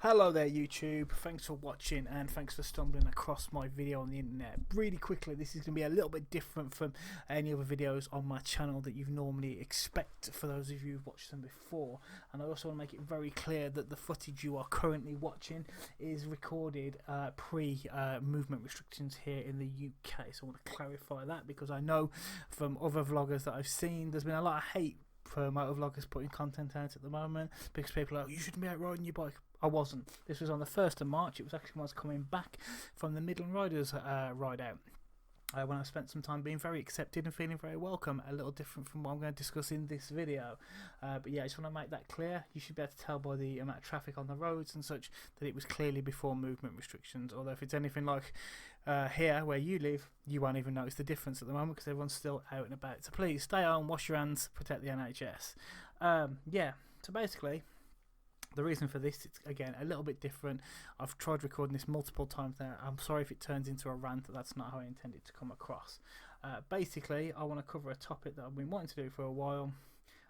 Hello there YouTube, thanks for watching and thanks for stumbling across my video on the internet. Really quickly, this is going to be a little bit different from any other videos on my channel that you've normally expect for those of you who've watched them before. And I also want to make it very clear that the footage you are currently watching is recorded pre-movement restrictions here in the UK. So I want to clarify that because I know from other vloggers that I've seen there's been a lot of hate for motovloggers putting content out at the moment because people are like, you shouldn't be out riding your bike. I wasn't. This was on the 1st of March. It was actually when I was coming back from the Midland Riders ride out. When I spent some time being very accepted and feeling very welcome, a little different from what I'm going to discuss in this video. But yeah, I just want to make that clear. You should be able to tell by the amount of traffic on the roads and such that it was clearly before movement restrictions. Although if it's anything like here where you live, you won't even notice the difference at the moment because everyone's still out and about. So please stay home, wash your hands, protect the NHS. Yeah, so basically the reason for this, it's again a little bit different. I've tried recording this multiple times now. I'm sorry if it turns into a rant. That's not how I intended to come across. Basically, I want to cover a topic that I've been wanting to do for a while,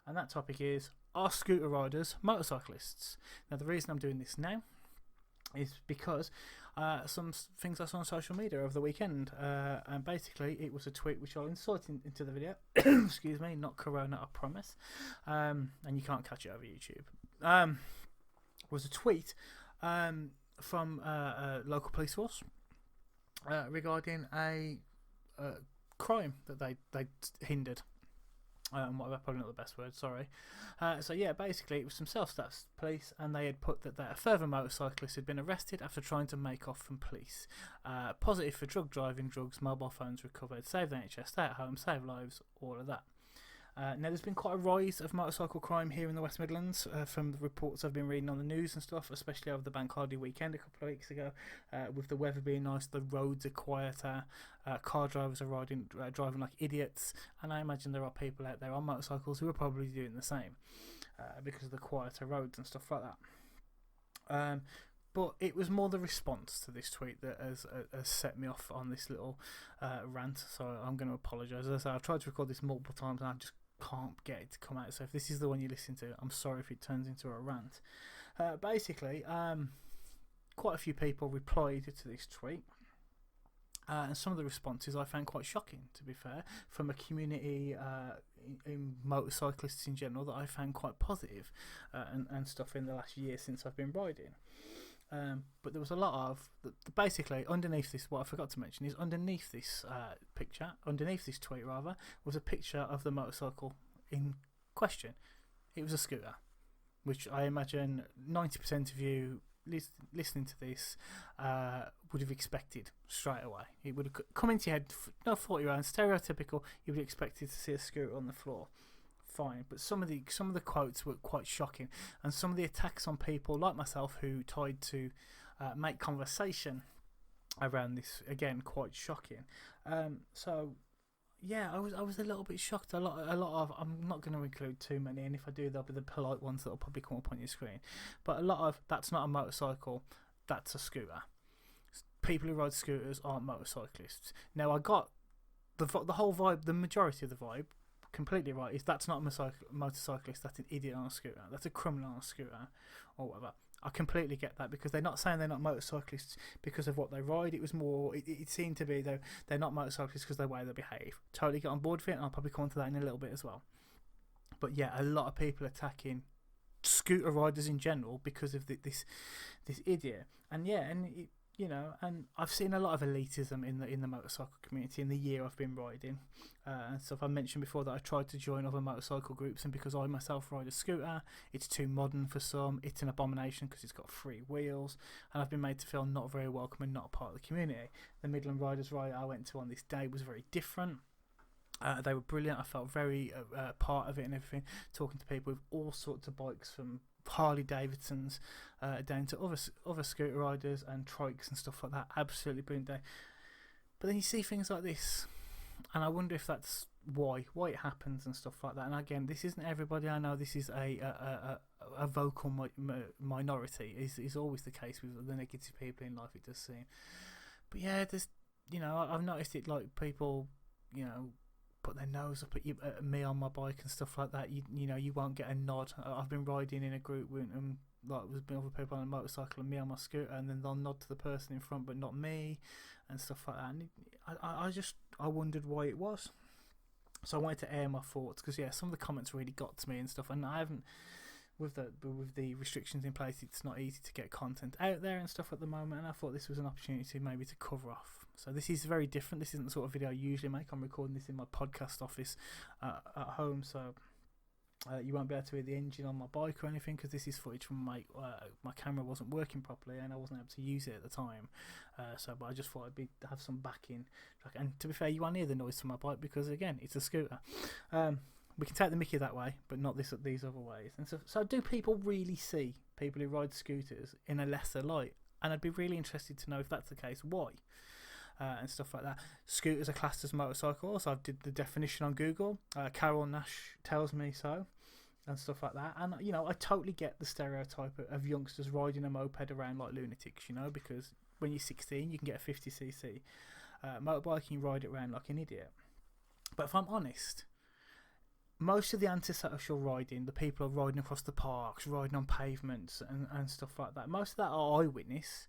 and that topic is, are scooter riders motorcyclists? Now, the reason I'm doing this now is because some things I saw on social media over the weekend, and basically it was a tweet which I'll insert into the video. Excuse me, not Corona, I promise. And you can't catch it over YouTube. Was a tweet from a local police force regarding a crime that they hindered. Probably not the best word, sorry. So yeah, basically it was some self-stats police, and they had put that a further motorcyclist had been arrested after trying to make off from police. Positive for drug driving, drugs, mobile phones recovered, save the NHS, stay at home, save lives, all of that. Now there's been quite a rise of motorcycle crime here in the West Midlands from the reports I've been reading on the news and stuff, especially over the bank holiday weekend a couple of weeks ago. With the weather being nice, the roads are quieter, car drivers are driving like idiots, and I imagine there are people out there on motorcycles who are probably doing the same because of the quieter roads and stuff like that. But it was more the response to this tweet that has set me off on this little rant, so I'm going to apologise. As I say, I've tried to record this multiple times and I just can't get it to come out, so if this is the one you listen to, I'm sorry if it turns into a rant. Basically, quite a few people replied to this tweet, and some of the responses I found quite shocking, to be fair, from a community in motorcyclists in general that I found quite positive and stuff in the last year since I've been riding. But there was a lot of, basically underneath this, what I forgot to mention is underneath this picture, underneath this tweet rather, was a picture of the motorcycle in question. It was a scooter, which I imagine 90% of you listening to this would have expected straight away. It would have come into your head, no 40-year-old, stereotypical, you would have expected to see a scooter on the floor. Fine, but some of the quotes were quite shocking, and some of the attacks on people like myself who tried to make conversation around this, again, quite shocking. So yeah, I was a little bit shocked. A lot of, I'm not going to include too many, and if I do, they'll be the polite ones that'll probably come up on your screen. But a lot of, that's not a motorcycle, that's a scooter. People who ride scooters aren't motorcyclists. Now I got the whole vibe, the majority of the vibe. Completely right, is that's not a motorcyclist, that's an idiot on a scooter, that's a criminal on a scooter or whatever. I completely get that, because they're not saying they're not motorcyclists because of what they ride. It was more, it seemed to be though they're not motorcyclists because of the way they behave. Totally get on board with it, and I'll probably come on to that in a little bit as well. But yeah, a lot of people attacking scooter riders in general because of this idiot. And yeah, and it, you know, and I've seen a lot of elitism in the motorcycle community in the year I've been riding and stuff. I mentioned before that I tried to join other motorcycle groups, and because I myself ride a scooter, it's too modern for some, it's an abomination because it's got 3 wheels, and I've been made to feel not very welcome and not a part of the community. The Midland Riders ride I went to on this day was very different. They were brilliant. I felt very part of it and everything, talking to people with all sorts of bikes, from Harley Davidsons down to other scooter riders and trikes and stuff like that. Absolutely brilliant day. But then you see things like this, and I wonder if that's why it happens and stuff like that. And again, this isn't everybody. I know this is a vocal minority. Is always the case with the negative people in life, it does seem. But yeah, there's, you know, I've noticed it, like people, you know, put their nose up at me on my bike and stuff like that. You know, you won't get a nod. I've been riding in a group with like there's been other people on a motorcycle and me on my scooter, and then they'll nod to the person in front but not me, and stuff like that. And I wondered why it was. So I wanted to air my thoughts, because yeah, some of the comments really got to me and stuff, and I haven't, with the restrictions in place, it's not easy to get content out there and stuff at the moment, and I thought this was an opportunity maybe to cover off. So this is very different. This isn't the sort of video I usually make. I'm recording this in my podcast office at home, so you won't be able to hear the engine on my bike or anything, because this is footage from my camera wasn't working properly and I wasn't able to use it at the time. But I just thought I'd have some backing. And to be fair, you won't hear the noise from my bike because again, it's a scooter. We can take the mickey that way, but not these other ways. And so do people really see people who ride scooters in a lesser light? And I'd be really interested to know if that's the case, why? And stuff like that. Scooters are classed as motorcycles. I've did the definition on Google. Carol Nash tells me so, and stuff like that. And you know, I totally get the stereotype of youngsters riding a moped around like lunatics. You know, because when you're 16, you can get a 50cc motorbike and you ride it around like an idiot. But if I'm honest, most of the antisocial riding, the people are riding across the parks, riding on pavements and stuff like that, most of that I witness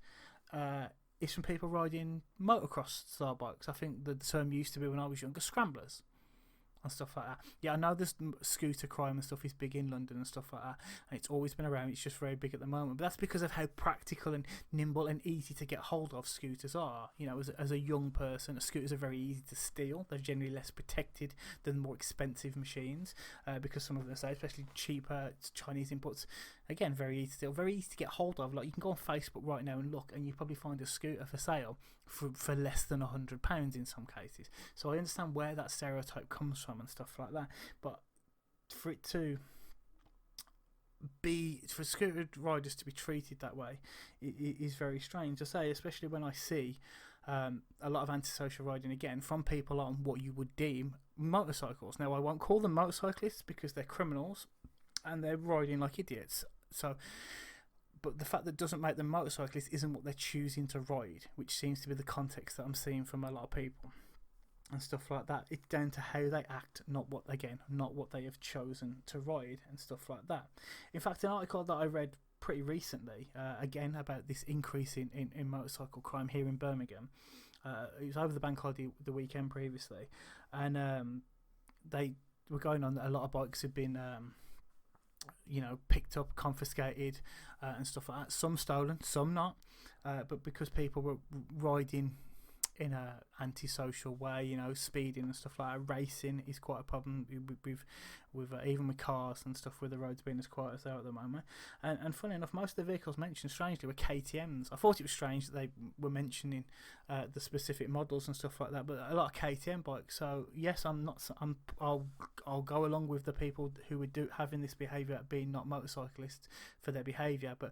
is from people riding motocross style bikes. I think the term used to be when I was younger, scramblers and stuff like that. Yeah, I know this scooter crime and stuff is big in London and stuff like that, and it's always been around. It's just very big at the moment, but that's because of how practical and nimble and easy to get hold of scooters are. You know, as a young person, scooters are very easy to steal. They're generally less protected than more expensive machines, because some of them, say, especially cheaper Chinese imports, again, very easy to steal, very easy to get hold of. Like, you can go on Facebook right now and look, and you probably find a scooter for sale for less than £100 in some cases. So I understand where that stereotype comes from and stuff like that, but for it to be, for scooter riders to be treated that way is very strange to say, especially when I see a lot of antisocial riding again from people on what you would deem motorcycles. Now, I won't call them motorcyclists because they're criminals and they're riding like idiots. So, but the fact that doesn't make them motorcyclists isn't what they're choosing to ride, which seems to be the context that I'm seeing from a lot of people and stuff like that. It's down to how they act, not what they have chosen to ride and stuff like that. In fact, an article that I read pretty recently, again, about this increase in motorcycle crime here in Birmingham. It was over the bank holiday the weekend previously, and they were going on that a lot of bikes had been picked up, confiscated, and stuff like that. Some stolen, some not. But because people were riding in a antisocial way, speeding and stuff like that, racing is quite a problem with even with cars and stuff, with the roads being as quiet as they are at the moment. And funny enough, most of the vehicles mentioned, strangely, were KTMs. I thought it was strange that they were mentioning the specific models and stuff like that, but a lot of KTM bikes. So yes, I'll go along with the people who would having this behaviour being not motorcyclists for their behaviour, but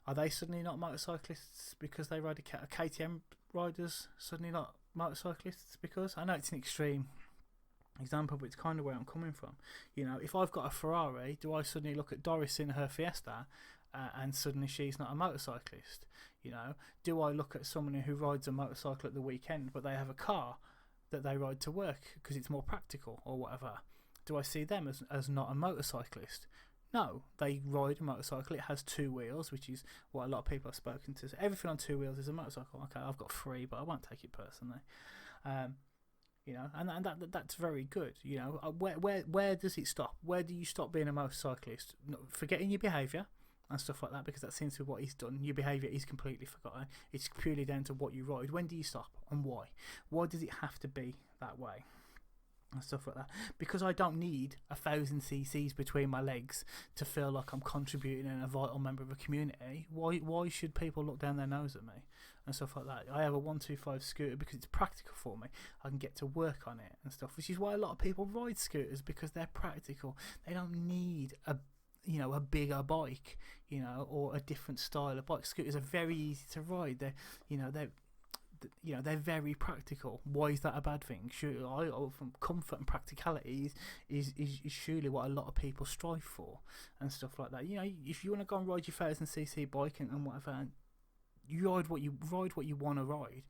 are they suddenly not motorcyclists because they ride a KTM riders suddenly not motorcyclists? Because I know it's an extreme example, but it's kind of where I'm coming from. If I've got a Ferrari, do I suddenly look at Doris in her Fiesta and suddenly she's not a motorcyclist? Do I look at someone who rides a motorcycle at the weekend but they have a car that they ride to work because it's more practical or whatever? Do I see them as not a motorcyclist? No, they ride a motorcycle. It has two wheels, which is what a lot of people have spoken to. So everything on two wheels is a motorcycle. Okay, I've got three, but I won't take it personally. And that's very good. Where does it stop? Where do you stop being a motorcyclist? Forgetting your behaviour and stuff like that, because that seems to be what he's done. Your behaviour is completely forgotten. It's purely down to what you ride. When do you stop and why? Why does it have to be that way? And stuff like that, because I don't need 1,000 cc's between my legs to feel like I'm contributing and a vital member of a community. Why should people look down their nose at me and stuff like that? I have a 125 scooter because it's practical for me. I can get to work on it and stuff, which is why a lot of people ride scooters, because they're practical. They don't need a bigger bike, or a different style of bike. Scooters are very easy to ride. They're very practical. Why is that a bad thing? From comfort and practicality is surely what a lot of people strive for and stuff like that. If you want to go and ride your 1,000cc bike and whatever, and you ride what you want to ride.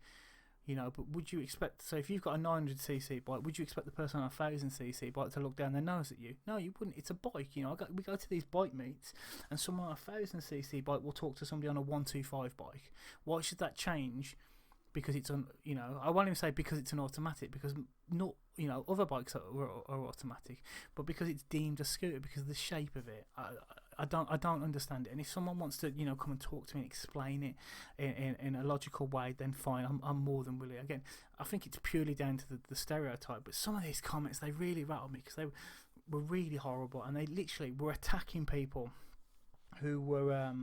You know, but would you expect, so if you've got a 900cc bike, would you expect the person on a 1000cc bike to look down their nose at you? No, you wouldn't. It's a bike. You know, we go to these bike meets, and someone on a 1000cc bike will talk to somebody on a 125 bike. Why should that change? Because it's you know, I won't even say because it's an automatic, because not, you know, other bikes are automatic, but because it's deemed a scooter because of the shape of it. I don't understand it. And if someone wants to, you know, come and talk to me and explain it in a logical way, then fine, I'm more than willing. Again, I think it's purely down to the stereotype, but some of these comments, they really rattled me because they were really horrible, and they literally were attacking people who were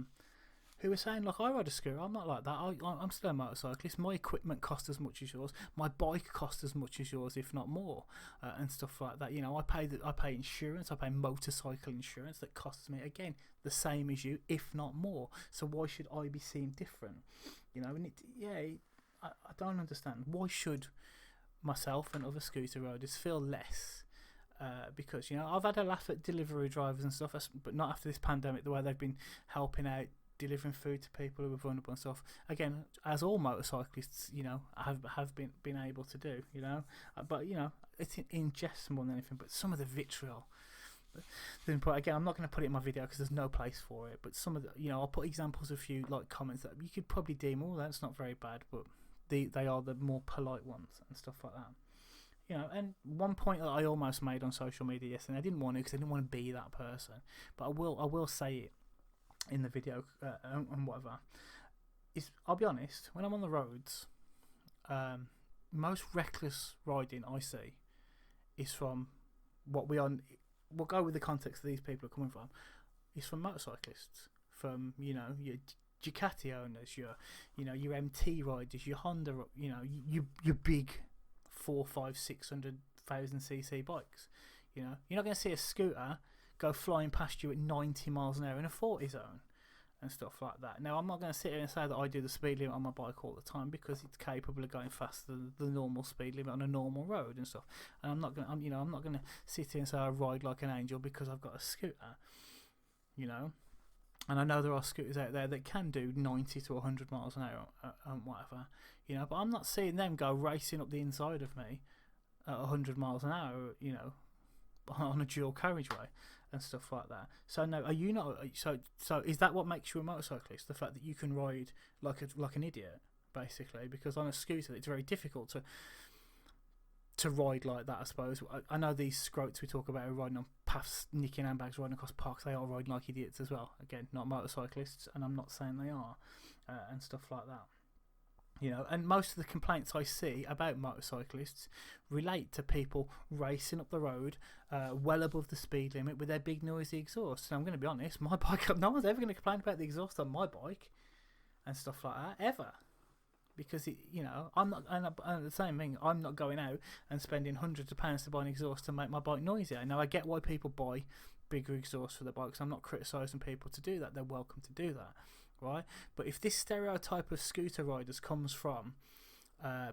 saying, look, I ride a scooter, I'm not like that, I'm still a motorcyclist, my equipment costs as much as yours, my bike costs as much as yours, if not more, and stuff like that. You know, I pay insurance, I pay motorcycle insurance that costs me, again, the same as you, if not more, so why should I be seen different? You know, and I don't understand. Why should myself and other scooter riders feel less? Because, you know, I've had a laugh at delivery drivers and stuff, but not after this pandemic, the way they've been helping out, delivering food to people who are vulnerable and stuff. Again, as all motorcyclists, you know, have been able to do, you know, but you know, it's in jest more than anything. But some of the vitriol, again, I'm not going to put it in my video because there's no place for it. But some of the, you know, I'll put examples of a few like comments that you could probably deem, oh, that's not very bad, but they are the more polite ones and stuff like that. You know, and one point that I almost made on social media yesterday, I didn't want to because I didn't want to be that person, but I will say it in the video and whatever, is, I'll be honest, when I'm on the roads, most reckless riding I see is from what we'll go with the context that these people are coming from, is from motorcyclists, from, you know, your Ducati owners, your MT riders, your Honda, you know, your big 400, 500, 600,000cc bikes. You know, you're not going to see a scooter go flying past you at 90 miles an hour in a 40 zone and stuff like that. Now, I'm not going to sit here and say that I do the speed limit on my bike all the time, because it's capable of going faster than the normal speed limit on a normal road and stuff. And I'm not going to sit here and say I ride like an angel because I've got a scooter, you know. And I know there are scooters out there that can do 90 to 100 miles an hour and whatever, you know, but I'm not seeing them go racing up the inside of me at 100 miles an hour, you know, on a dual carriageway and stuff like that. So no, are you not? So is that what makes you a motorcyclist? The fact that you can ride like an idiot, basically? Because on a scooter, it's very difficult to ride like that, I suppose. I know these scroats we talk about are riding on paths, nicking handbags, riding across parks. They are riding like idiots as well. Again, not motorcyclists, and I'm not saying they are, and stuff like that. You know, and most of the complaints I see about motorcyclists relate to people racing up the road well above the speed limit with their big noisy exhaust. And I'm going to be honest, my bike, no one's ever going to complain about the exhaust on my bike and stuff like that, ever. Because, you know, I'm not, and the same thing, I'm not going out and spending hundreds of pounds to buy an exhaust to make my bike noisier. Now, I get why people buy bigger exhausts for their bikes. I'm not criticising people to do that. They're welcome to do that. Right, but if this stereotype of scooter riders comes from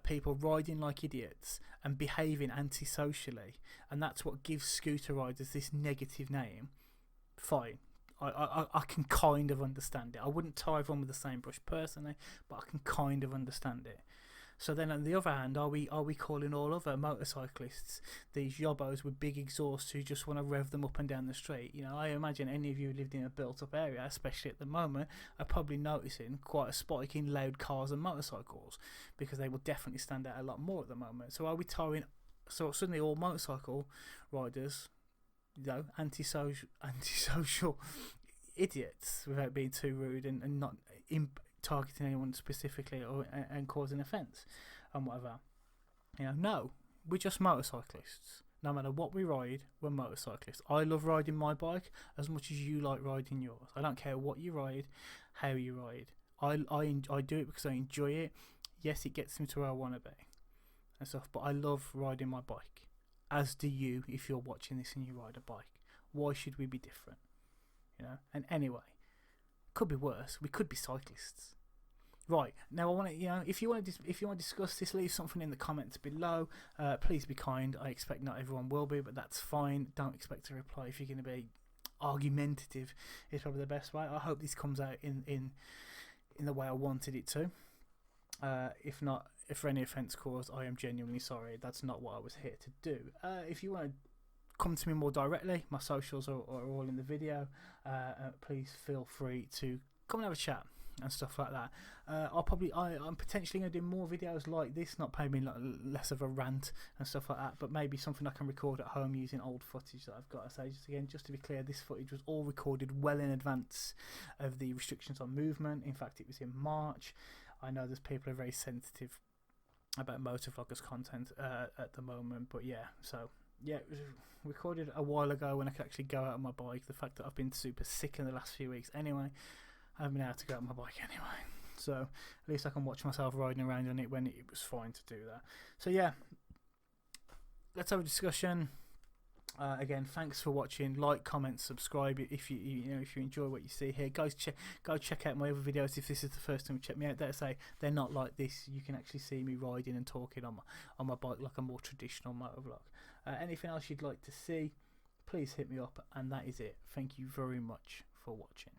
people riding like idiots and behaving antisocially, and that's what gives scooter riders this negative name, fine. I can kind of understand it. I wouldn't tie everyone with the same brush personally, but I can kind of understand it. So then, on the other hand, are we calling all other motorcyclists these yobbos with big exhausts who just want to rev them up and down the street? You know, I imagine any of you who lived in a built-up area, especially at the moment, are probably noticing quite a spike in loud cars and motorcycles, because they will definitely stand out a lot more at the moment. So are we tying? So suddenly all motorcycle riders, you know, antisocial idiots, without being too rude and not targeting anyone specifically and causing offence and whatever. You know, no, we're just motorcyclists. No matter what we ride, we're motorcyclists. I love riding my bike as much as you like riding yours. I don't care what you ride, how you ride. I do it because I enjoy it. Yes, it gets me to where I want to be and stuff, but I love riding my bike, as do you if you're watching this and you ride a bike. Why should we be different? You know, and anyway, could be worse. We could be cyclists. Right, now I want to, you know, if you want to discuss this, leave something in the comments below. Please be kind. I expect not everyone will be, but that's fine. Don't expect a reply if you're going to be argumentative. Is probably the best way. I hope this comes out in the way I wanted it to. If not, if for any offence caused, I am genuinely sorry. That's not what I was here to do. If you want to come to me more directly, my socials are all in the video. Please feel free to come and have a chat and stuff like that. I'm potentially going to do more videos like this, not maybe less of a rant and stuff like that, but maybe something I can record at home using old footage that I've got. So just to be clear, this footage was all recorded well in advance of the restrictions on movement. In fact, it was in March. I know there's people who are very sensitive about motovloggers content at the moment, but yeah, so yeah, it was recorded a while ago when I could actually go out on my bike. The fact that I've been super sick in the last few weeks anyway, I haven't been able to go out on my bike anyway, so at least I can watch myself riding around on it when it was fine to do that. So yeah, let's have a discussion. Again, thanks for watching. Like, comment, subscribe if you enjoy what you see here. Go check out my other videos if this is the first time you check me out. Dare say they're not like this. You can actually see me riding and talking on my bike like a more traditional motovlog. Anything else you'd like to see, please hit me up. And that is it. Thank you very much for watching.